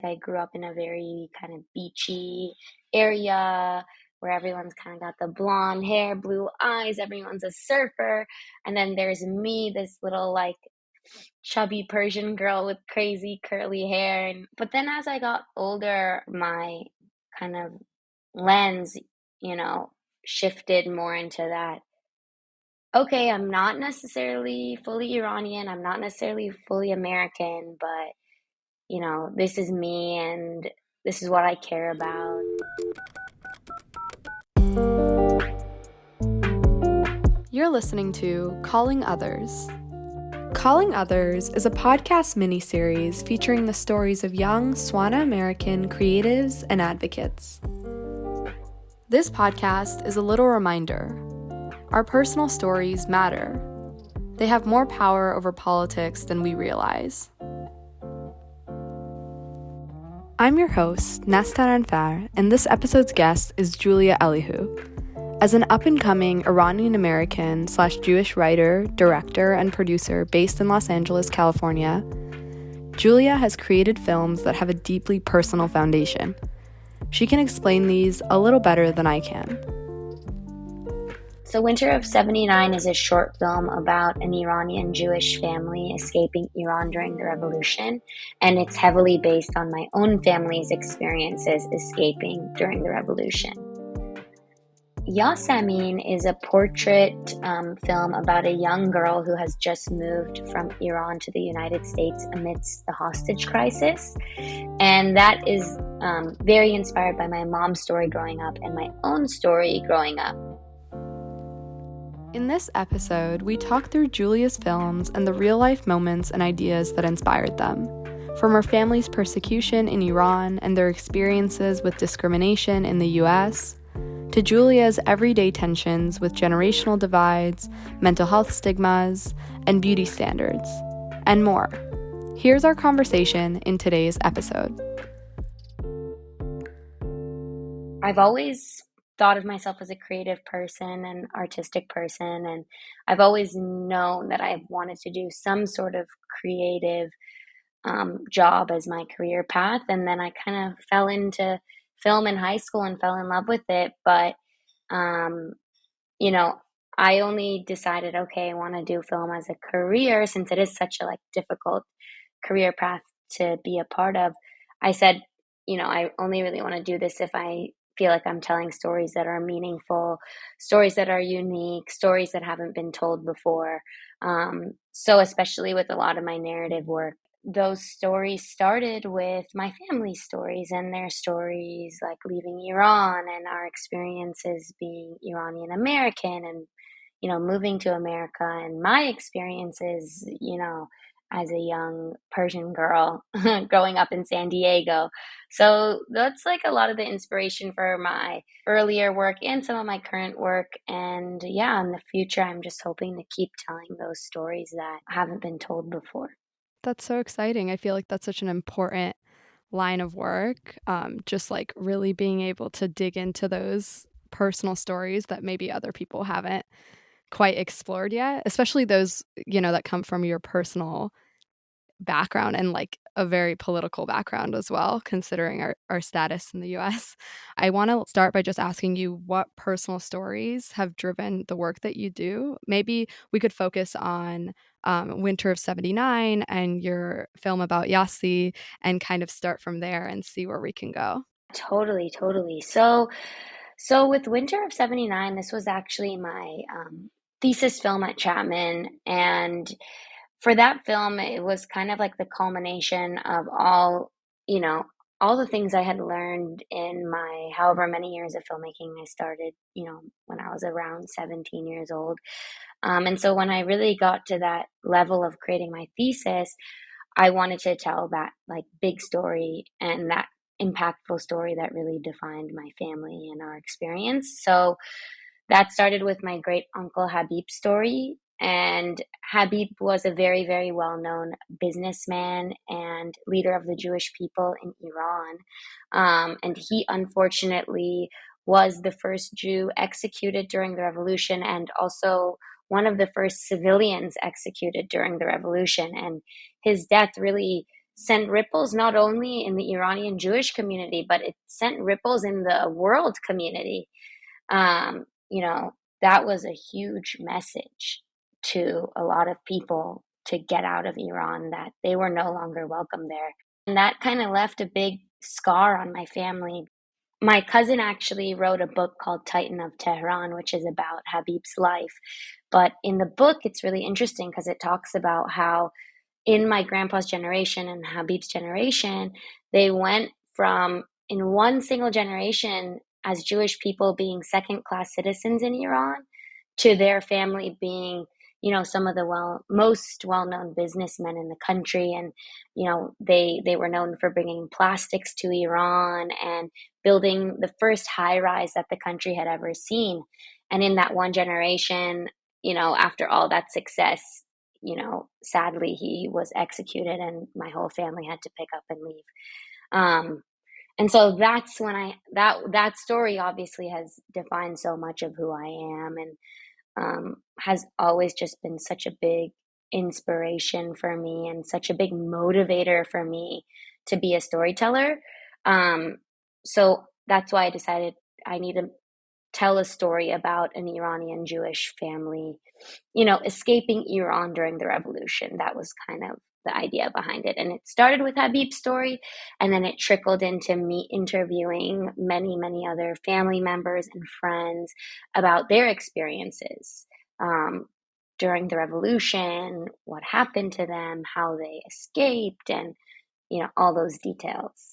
I grew up in a very kind of beachy area where everyone's kind of got the blonde hair, blue eyes, everyone's a surfer. And then there's me, this little like chubby Persian girl with crazy curly hair. But then as I got older, my kind of lens, you know, shifted more into that. Okay, I'm not necessarily fully Iranian, I'm not necessarily fully American, but this is me and this is what I care about. You're listening to Calling Others. Calling Others is a podcast miniseries featuring the stories of young Swana American creatives and advocates. This podcast is a little reminder. Our personal stories matter. They have more power over politics than we realize. I'm your host, Nesta Ranfar, and this episode's guest is Julia Elihu. As an up-and-coming Iranian-American / Jewish writer, director, and producer based in Los Angeles, California, Julia has created films that have a deeply personal foundation. She can explain these a little better than I can. So Winter of '79 is a short film about an Iranian Jewish family escaping Iran during the revolution, and it's heavily based on my own family's experiences escaping during the revolution. Yasamin is a portrait film about a young girl who has just moved from Iran to the United States amidst the hostage crisis. And that is very inspired by my mom's story growing up and my own story growing up. In this episode, we talk through Julia's films and the real-life moments and ideas that inspired them. From her family's persecution in Iran and their experiences with discrimination in the US, to Julia's everyday tensions with generational divides, mental health stigmas, and beauty standards, and more. Here's our conversation in today's episode. I've always thought of myself as a creative person and artistic person, and I've always known that I've wanted to do some sort of creative job as my career path. And then I kind of fell into film in high school and fell in love with it. But, I only decided, okay, I want to do film as a career since it is such a difficult career path to be a part of. I said, I only really want to do this if I feel like I'm telling stories that are meaningful, stories that are unique, stories that haven't been told before. So especially with a lot of my narrative work, those stories started with my family's stories and their stories like leaving Iran and our experiences being Iranian-American and, moving to America and my experiences, as a young Persian girl growing up in San Diego. So that's a lot of the inspiration for my earlier work and some of my current work. And yeah, in the future, I'm just hoping to keep telling those stories that haven't been told before. That's so exciting. I feel like that's such an important line of work, just really being able to dig into those personal stories that maybe other people haven't quite explored yet, especially those, that come from your personal background and a very political background as well, considering our status in the US. I want to start by just asking you what personal stories have driven the work that you do. Maybe we could focus on Winter of '79 and your film about Yassi and kind of start from there and see where we can go. Totally, totally. So with Winter of '79, this was actually my thesis film at Chapman, and for that film, it was kind of like the culmination of all the things I had learned in my however many years of filmmaking. I started, when I was around 17 years old. And so when I really got to that level of creating my thesis, I wanted to tell that big story and that impactful story that really defined my family and our experience. So that started with my great uncle Habib's story. And Habib was a very, very well-known businessman and leader of the Jewish people in Iran. And he unfortunately was the first Jew executed during the revolution and also one of the first civilians executed during the revolution. And his death really sent ripples not only in the Iranian Jewish community, but it sent ripples in the world community. You know, that was a huge message to a lot of people to get out of Iran, that they were no longer welcome there. And that kind of left a big scar on my family. My cousin actually wrote a book called Titan of Tehran, which is about Habib's life. But in the book, it's really interesting because it talks about how in my grandpa's generation and Habib's generation, they went from in one single generation as Jewish people being second class citizens in Iran to their family being, you know, some of the most well-known businessmen in the country. And you know, they were known for bringing plastics to Iran and building the first high rise that the country had ever seen. And in that one generation, you know, after all that success, you know, sadly he was executed and my whole family had to pick up and leave. Um, and so that's when that story obviously has defined so much of who I am, and has always just been such a big inspiration for me and such a big motivator for me to be a storyteller. Um, so that's why I decided I need to tell a story about an Iranian Jewish family, you know, escaping Iran during the revolution. That was kind of the idea behind it. And it started with Habib's story, and then it trickled into me interviewing many, many other family members and friends about their experiences um, during the revolution, what happened to them, how they escaped, and, you know, all those details.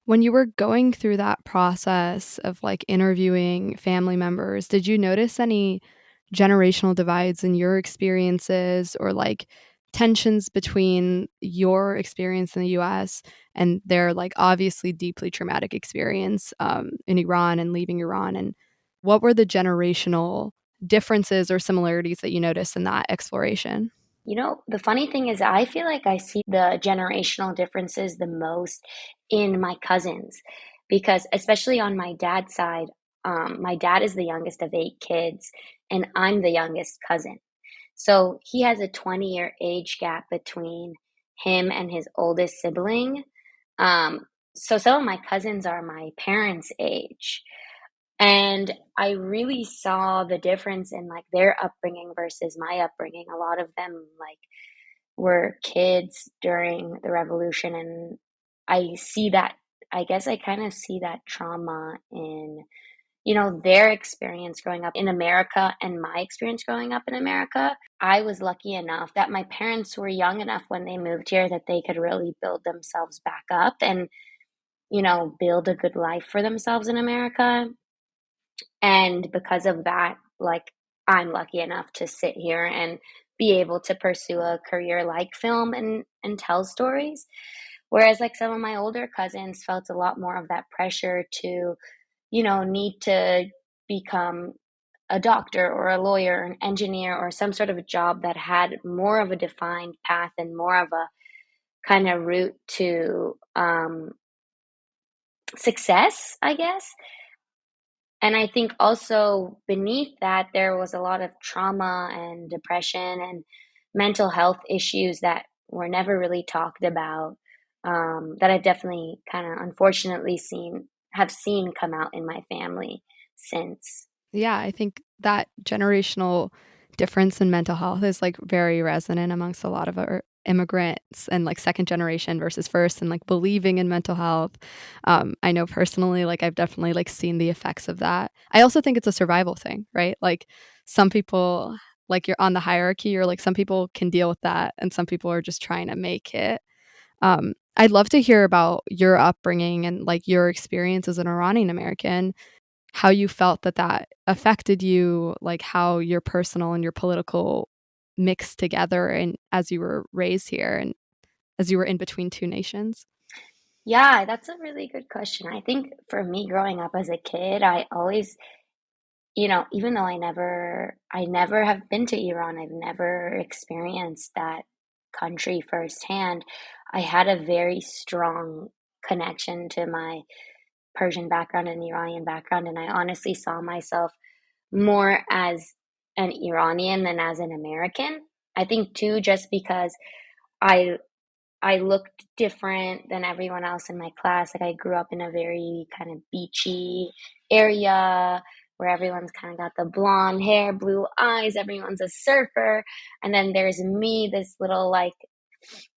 When you were going through that process of, like, interviewing family members, did you notice any generational divides in your experiences or, like, tensions between your experience in the US and their, like, obviously deeply traumatic experience, in Iran and leaving Iran? And what were the generational differences or similarities that you noticed in that exploration? You know, the funny thing is, I feel like I see the generational differences the most in my cousins, because especially on my dad's side, my dad is the youngest of eight kids, and I'm the youngest cousin. So he has a 20-year age gap between him and his oldest sibling. Um, so some of my cousins are my parents' age. And I really saw the difference in like their upbringing versus my upbringing. A lot of them like were kids during the revolution, and I see that, I guess I kind of see that trauma in, you know, their experience growing up in America and my experience growing up in America. I was lucky enough that my parents were young enough when they moved here that they could really build themselves back up and, you know, build a good life for themselves in America. And because of that, like, I'm lucky enough to sit here and be able to pursue a career like film and tell stories. Whereas like some of my older cousins felt a lot more of that pressure to, you know, need to become a doctor or a lawyer, an engineer, or some sort of a job that had more of a defined path and more of a kind of route to success, I guess. And I think also beneath that, there was a lot of trauma and depression and mental health issues that were never really talked about, that I've definitely kind of unfortunately have seen come out in my family since. Yeah, I think that generational difference in mental health is, like, very resonant amongst a lot of our immigrants and, like, second generation versus first and, like, believing in mental health. I know personally, like, I've definitely, like, seen the effects of that. I also think it's a survival thing, right? Like, some people like, you're on the hierarchy or, like, some people can deal with that, and some people are just trying to make it. I'd love to hear about your upbringing and, like, your experience as an Iranian American, how you felt that that affected you, like, how your personal and your political mixed together and as you were raised here and as you were in between 2 nations? Yeah, that's a really good question. I think for me growing up as a kid, I always, you know, even though I never have been to Iran, I've never experienced that country firsthand. I had a very strong connection to my Persian background and Iranian background, and I honestly saw myself more as an Iranian than as an American. I think too, just because I I looked different than everyone else in my class. Like I grew up in a very kind of beachy area where everyone's kind of got the blonde hair, blue eyes, everyone's a surfer. And then there's me, this little like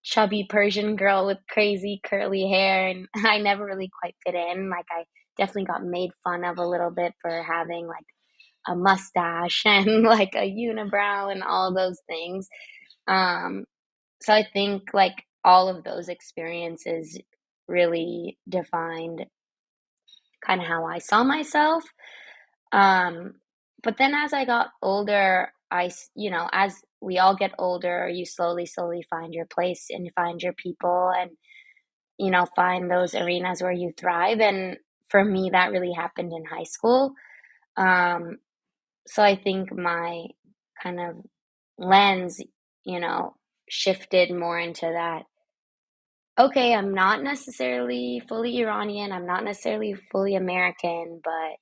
chubby Persian girl with crazy curly hair, and I never really quite fit in. Like I definitely got made fun of a little bit for having like a mustache and like a unibrow and all those things. Um, so I think like all of those experiences really defined kind of how I saw myself. Um, but then as I got older, as we all get older, you slowly find your place and you find your people and, find those arenas where you thrive. And for me, that really happened in high school. Um, so I think my kind of lens, you know, shifted more into that. Okay, I'm not necessarily fully Iranian, I'm not necessarily fully American, but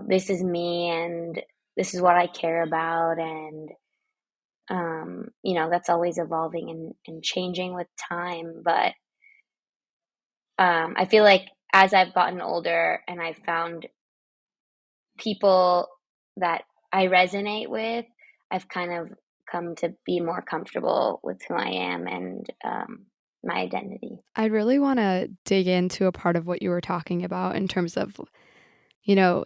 this is me and this is what I care about. And, that's always evolving and changing with time. But I feel like as I've gotten older and I've found people that I resonate with, I've kind of come to be more comfortable with who I am and my identity. I really want to dig into a part of what you were talking about in terms of, you know,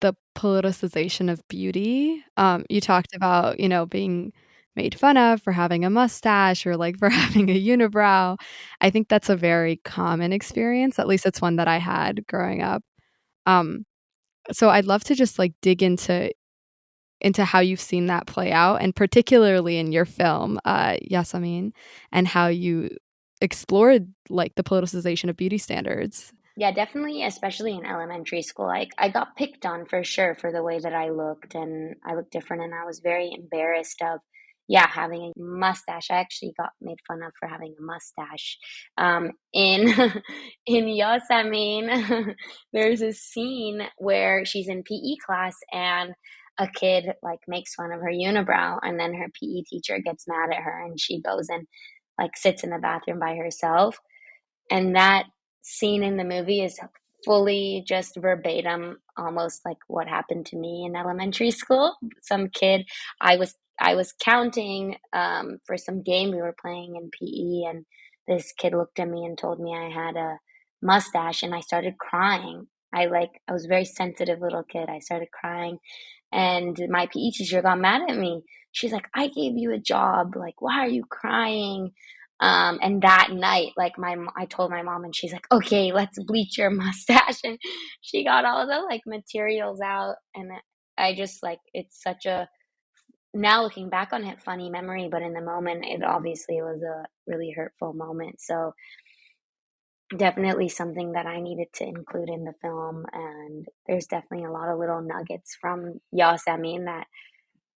the politicization of beauty. You talked about, being made fun of for having a mustache or like for having a unibrow. I think that's a very common experience. At least it's one that I had growing up. Um, so I'd love to just like dig into how you've seen that play out, and particularly in your film, Yasamin, and how you explored like the politicization of beauty standards. Yeah, definitely, especially in elementary school. I got picked on for sure for the way that I looked, and I looked different, and I was very embarrassed of, yeah, having a mustache. I actually got made fun of for having a mustache. In in Yasamin, there's a scene where she's in PE class and a kid like makes fun of her unibrow, and then her PE teacher gets mad at her, and she goes and like sits in the bathroom by herself, and that scene in the movie is fully just verbatim, almost like what happened to me in elementary school. Some kid, I was counting for some game we were playing in PE, and this kid looked at me and told me I had a mustache, and I started crying. I was a very sensitive little kid. I started crying, and my PE teacher got mad at me. She's like, "I gave you a job. Like, why are you crying?" And that night, like I told my mom, and she's like, "Okay, let's bleach your mustache." And she got all the like materials out, and I just like it's such a now looking back on it, funny memory, but in the moment, it obviously was a really hurtful moment. So definitely something that I needed to include in the film, and there's definitely a lot of little nuggets from Yas Amin that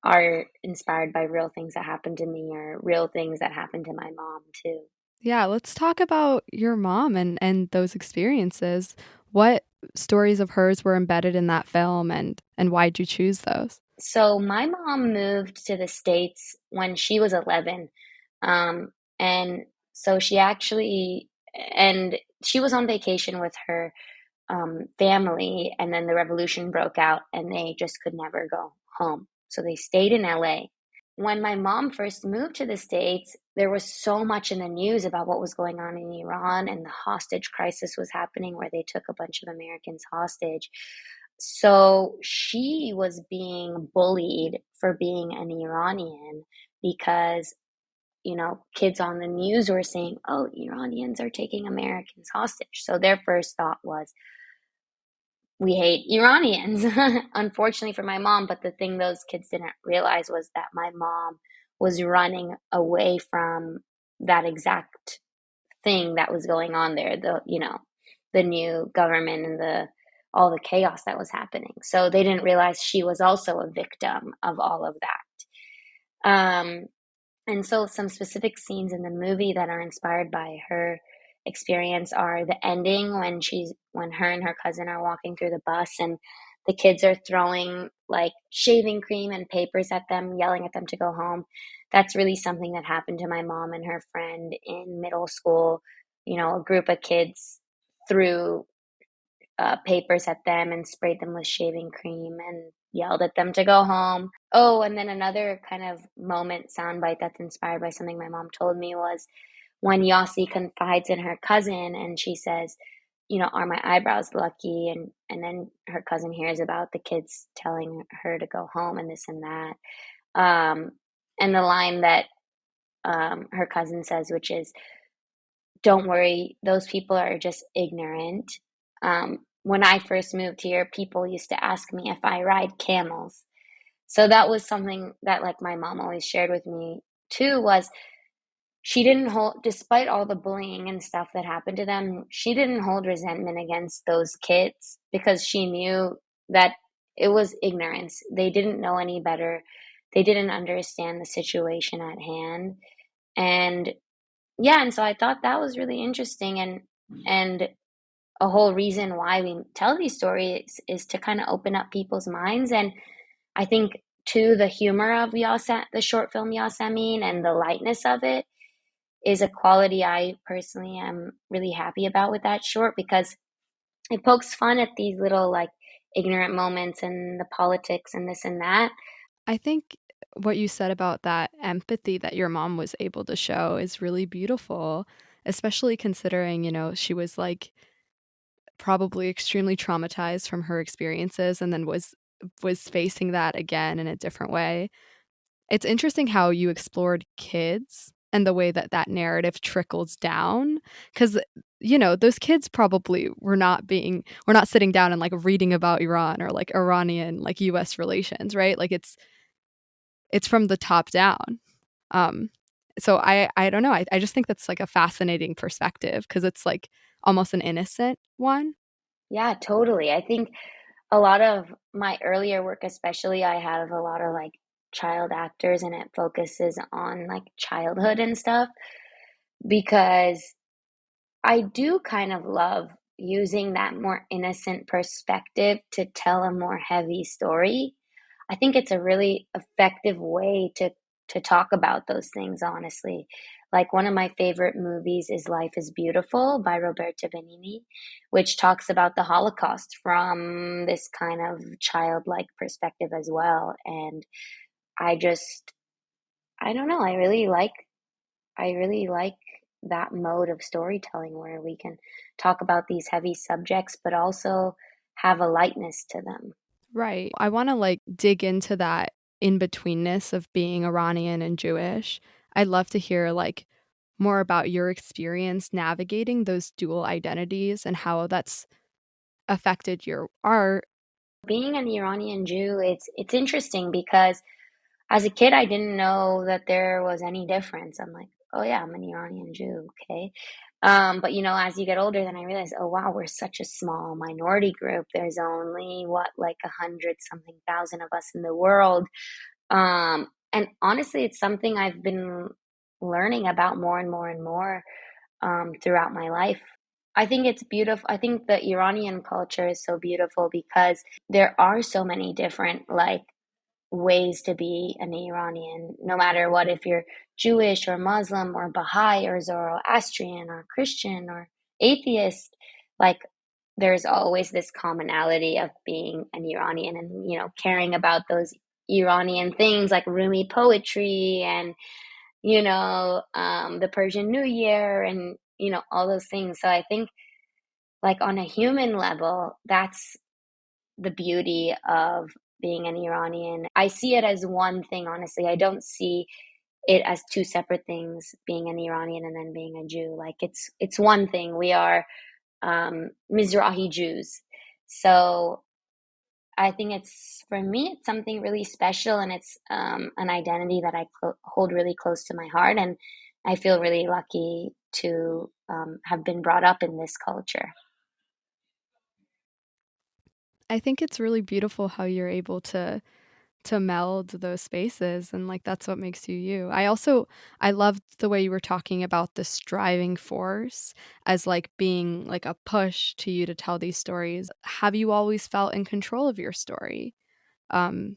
are inspired by real things that happened to me or real things that happened to my mom too. Yeah, let's talk about your mom and those experiences. What stories of hers were embedded in that film, and why'd you choose those? So my mom moved to the States when she was 11. And so and she was on vacation with her family, and then the revolution broke out, and they just could never go home. So they stayed in LA. When my mom first moved to the States, there was so much in the news about what was going on in Iran, and the hostage crisis was happening where they took a bunch of Americans hostage. So she was being bullied for being an Iranian because, kids on the news were saying, oh, Iranians are taking Americans hostage. So their first thought was, we hate Iranians, unfortunately for my mom. But the thing those kids didn't realize was that my mom was running away from that exact thing that was going on there, the new government and the all the chaos that was happening. So they didn't realize she was also a victim of all of that. And so some specific scenes in the movie that are inspired by her experience are the ending when her and her cousin are walking through the bus, and the kids are throwing like shaving cream and papers at them, yelling at them to go home. that's really something that happened to my mom and her friend in middle school. You know, a group of kids threw papers at them and sprayed them with shaving cream and yelled at them to go home. Oh, and then another kind of moment soundbite that's inspired by something my mom told me was when Yossi confides in her cousin and she says, you know, are my eyebrows lucky? And then her cousin hears about the kids telling her to go home and this and that. Um, and the line that her cousin says, which is, don't worry, those people are just ignorant. When I first moved here, people used to ask me if I ride camels. So that was something that like my mom always shared with me too, was she didn't hold, despite all the bullying and stuff that happened to them, she didn't hold resentment against those kids because she knew that it was ignorance. They didn't know any better. They didn't understand the situation at hand. And yeah, and so I thought that was really interesting, and a whole reason why we tell these stories is to kind of open up people's minds. And I think too the humor of the short film Yasamin and the lightness of it is a quality I personally am really happy about with that short, because it pokes fun at these little like ignorant moments and the politics and this and that. I think what you said about that empathy that your mom was able to show is really beautiful, especially considering, she was like probably extremely traumatized from her experiences and then was facing that again in a different way. It's interesting how you explored kids and the way that that narrative trickles down cuz those kids probably were not sitting down and like reading about Iran or like Iranian like US relations, right? Like it's from the top down. Um so I don't know. I just think that's like a fascinating perspective because it's like almost an innocent one. Yeah, totally. I think a lot of my earlier work, especially, I have a lot of like child actors and it focuses on like childhood and stuff, because I do kind of love using that more innocent perspective to tell a more heavy story. I think it's a really effective way to talk about those things honestly. Like one of my favorite movies is Life is Beautiful by Roberto Benigni, which talks about the Holocaust from this kind of childlike perspective as well. And I just I don't know, I really like that mode of storytelling where we can talk about these heavy subjects but also have a lightness to them. Right. I want to like dig into that in betweenness of being Iranian and Jewish. I'd love to hear like more about your experience navigating those dual identities and how that's affected your art. Being an Iranian Jew, it's interesting because as a kid I didn't know that there was any difference. I'm like, oh yeah, I'm an Iranian Jew, okay. But you know, as you get older, then I realized, oh wow, we're such a small minority group. There's only what, like 100 something thousand of us in the world. And honestly, it's something I've been learning about more and more and more throughout my life. I think it's beautiful. I think the Iranian culture is so beautiful because there are so many different like ways to be an Iranian, no matter what, if you're Jewish or Muslim or Baha'i or Zoroastrian or Christian or atheist, like there's always this commonality of being an Iranian and, you know, caring about those Iranian things like Rumi poetry and, the Persian New Year and, all those things. So I think, like, on a human level, that's the beauty of being an Iranian. I see it as one thing, honestly. I don't see it as two separate things, being an Iranian and then being a Jew. Like it's one thing. We are Mizrahi Jews. So I think it's, for me, it's something really special, and it's an identity that I hold really close to my heart, and I feel really lucky to have been brought up in this culture. I think it's really beautiful how you're able to meld those spaces and like that's what makes you you. I loved the way you were talking about this driving force as like being like a push to you to tell these stories. Have you always felt in control of your story? Um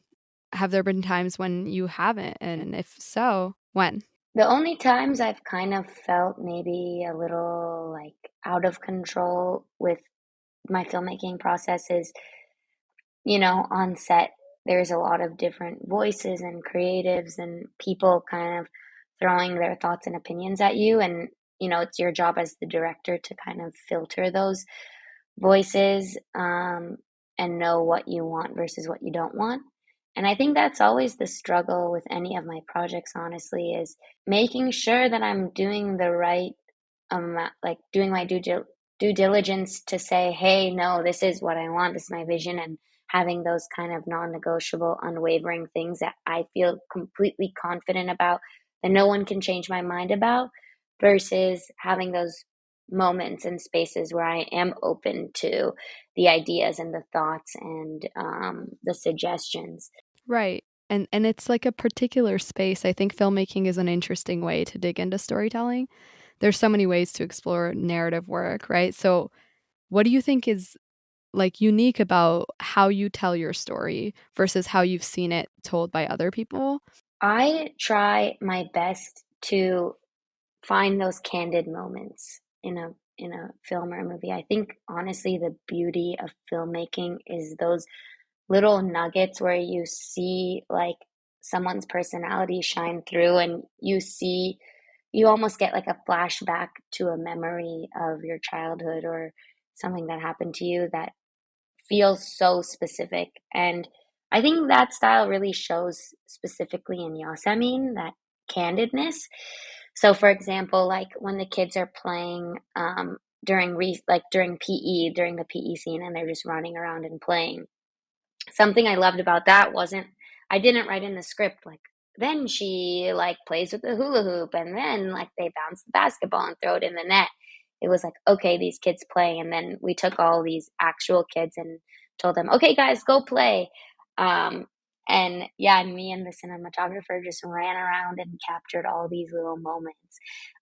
have there been times when you haven't, and if so? When? The only times I've kind of felt maybe a little like out of control with my filmmaking process is, on set, there's a lot of different voices and creatives and people kind of throwing their thoughts and opinions at you. And, it's your job as the director to kind of filter those voices, and know what you want versus what you don't want. And I think that's always the struggle with any of my projects, honestly, is making sure that I'm doing the right like doing my due diligence to say, hey, no, this is what I want, this is my vision, and having those kind of non-negotiable, unwavering things that I feel completely confident about that no one can change my mind about, versus having those moments and spaces where I am open to the ideas and the thoughts and the suggestions. Right. And it's like a particular space. I think filmmaking is an interesting way to dig into storytelling. There's so many ways to explore narrative work, right? So, what do you think is like unique about how you tell your story versus how you've seen it told by other people? I try my best to find those candid moments in a film or a movie. I think honestly the beauty of filmmaking is those little nuggets where you see like someone's personality shine through, and you almost get like a flashback to a memory of your childhood or something that happened to you that feels so specific. And I think that style really shows specifically in Yasamin, that candidness. So for example, like when the kids are playing during PE, during the PE scene, and they're just running around and playing. Something I loved about that wasn't, I didn't write in the script like, then she like plays with the hula hoop and then like they bounce the basketball and throw it in the net. It was like, okay, these kids play. And then we took all these actual kids and told them, okay, guys, go play. Um, and yeah, me and the cinematographer just ran around and captured all these little moments.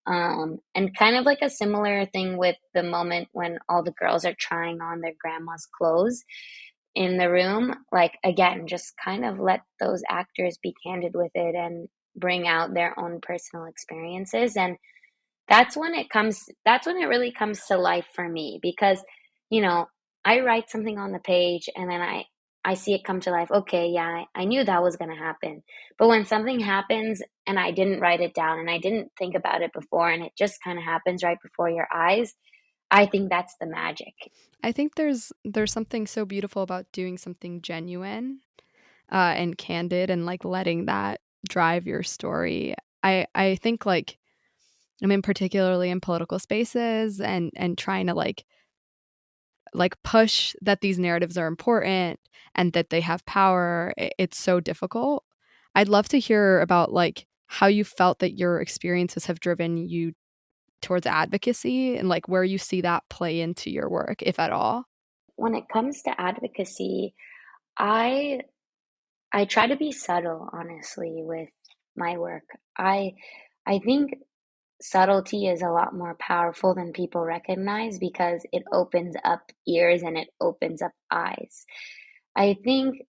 And kind of like a similar thing with the moment when all the girls are trying on their grandma's clothes in the room, like again, just kind of let those actors be candid with it and bring out their own personal experiences. And that's when it really comes to life for me, because you know I write something on the page and then I see it come to life. Okay, yeah, I knew that was going to happen. But when something happens and I didn't write it down and I didn't think about it before and it just kind of happens right before your eyes, I think that's the magic. I think there's something so beautiful about doing something genuine and candid and like letting that drive your story. I think like I mean particularly in political spaces and trying to like push that these narratives are important and that they have power. It's so difficult. I'd love to hear about like how you felt that your experiences have driven you towards advocacy and like where you see that play into your work, if at all. When it comes to advocacy, I I try to be subtle, honestly, with my work. I I think subtlety is a lot more powerful than people recognize because it opens up ears and it opens up eyes. I think,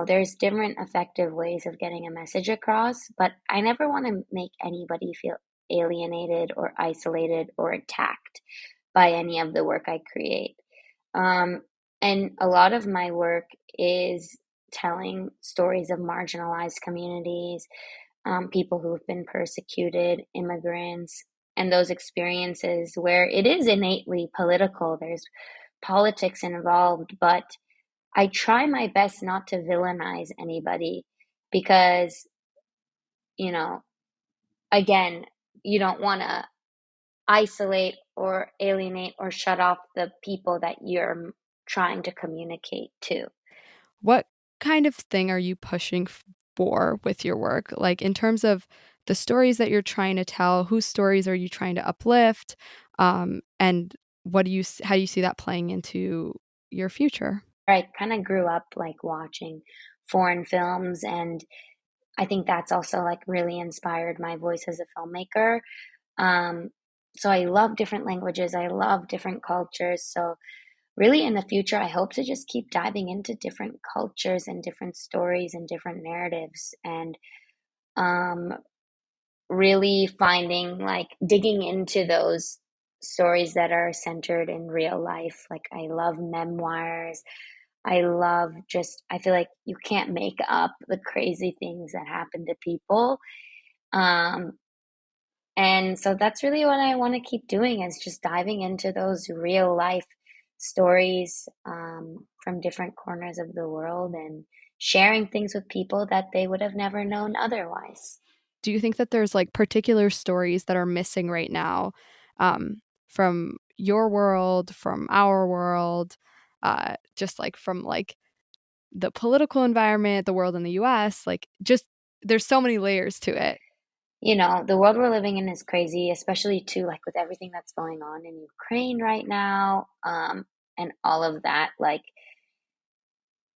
there's different effective ways of getting a message across, but I never want to make anybody feel alienated or isolated or attacked by any of the work I create. Um, and a lot of my work is telling stories of marginalized communities, people who've been persecuted, immigrants, and those experiences where it is innately political. There's politics involved, but I try my best not to villainize anybody because, you know, again, you don't want to isolate or alienate or shut off the people that you're trying to communicate to. What kind of thing are you pushing for with your work? Like in terms of the stories that you're trying to tell, whose stories are you trying to uplift? And how do you see that playing into your future? I kind of grew up like watching foreign films, and I think that's also like really inspired my voice as a filmmaker. Um, so I love different languages, I love different cultures. So really in the future, I hope to just keep diving into different cultures and different stories and different narratives. And um, really finding, like, digging into those stories that are centered in real life. Like, I love memoirs. I love just, I feel like you can't make up the crazy things that happen to people. Um, and so that's really what I want to keep doing, is just diving into those real life stories from different corners of the world and sharing things with people that they would have never known otherwise. Do you think that there's like particular stories that are missing right now, um, from your world, from our world, just like from like the political environment, the world in the US, like just there's so many layers to it. The world we're living in is crazy, especially too, like with everything that's going on in Ukraine right now, and all of that. Like,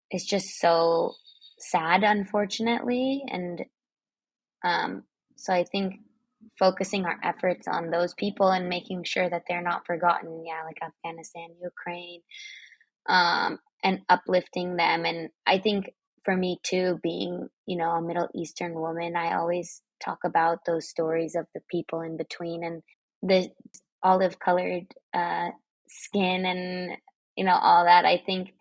it's just so sad, unfortunately. And um, so I think focusing our efforts on those people and making sure that they're not forgotten, yeah, like Afghanistan, Ukraine, and uplifting them. And I think for me too, being, a Middle Eastern woman, I always talk about those stories of the people in between and the olive colored skin and, all that. I think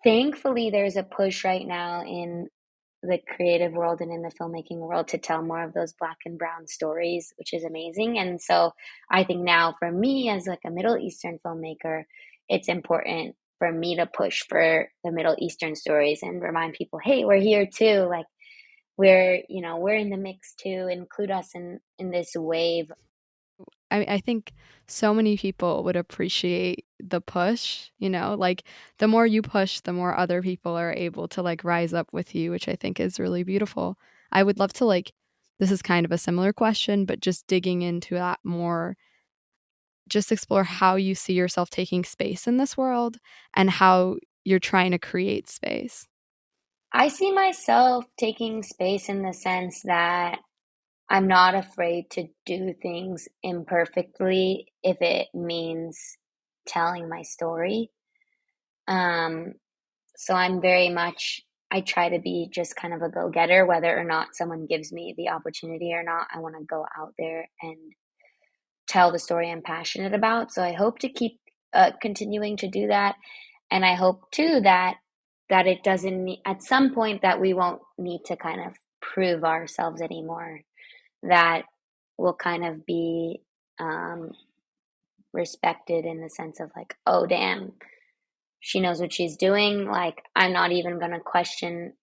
thankfully there's a push right now in the creative world and in the filmmaking world to tell more of those black and brown stories, which is amazing. And so I think now for me as like a Middle Eastern filmmaker, it's important for me to push for the Middle Eastern stories and remind people, hey, we're here too. Like, we're in the mix too. Include us in this wave. I think so many people would appreciate the push, like the more you push, the more other people are able to like rise up with you, which I think is really beautiful. I would love to like, this is kind of a similar question, but just digging into that more, just explore how you see yourself taking space in this world and how you're trying to create space. I see myself taking space in the sense that I'm not afraid to do things imperfectly if it means telling my story. Um, so I'm very much, I try to be just kind of a go-getter, whether or not someone gives me the opportunity or not. I want to go out there and tell the story I'm passionate about. So I hope to keep continuing to do that. And I hope too that it doesn't need, at some point, that we won't need to kind of prove ourselves anymore, that will kind of be um, respected in the sense of like, oh, damn, she knows what she's doing. Like, I'm not even going to question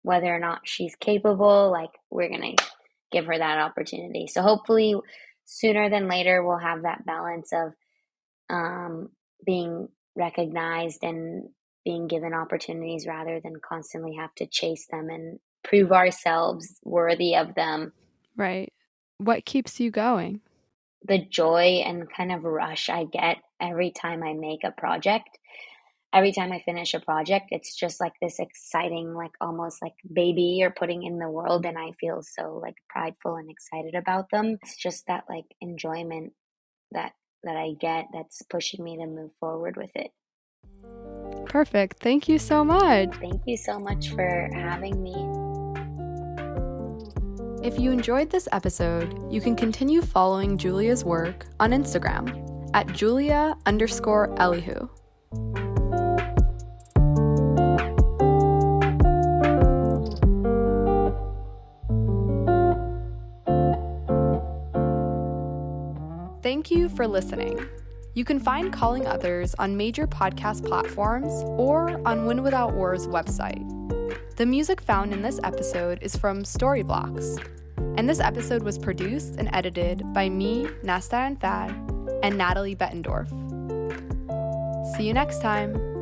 whether or not she's capable. Like, we're going to give her that opportunity. So hopefully, sooner than later, we'll have that balance of um, being recognized and being given opportunities rather than constantly have to chase them and prove ourselves worthy of them. Right. What keeps you going? The joy and kind of rush I get every time I make a project. Every time I finish a project, it's just like this exciting, like almost like baby you're putting in the world, and I feel so like prideful and excited about them. It's just that like enjoyment that I get that's pushing me to move forward with it. Perfect. Thank you so much. Thank you so much for having me. If you enjoyed this episode, you can continue following Julia's work on Instagram at Julia_Elihu. Thank you for listening. You can find Calling Others on major podcast platforms or on Win Without War's website. The music found in this episode is from Storyblocks, and this episode was produced and edited by me, Nasta and Thad, and Natalie Bettendorf. See you next time.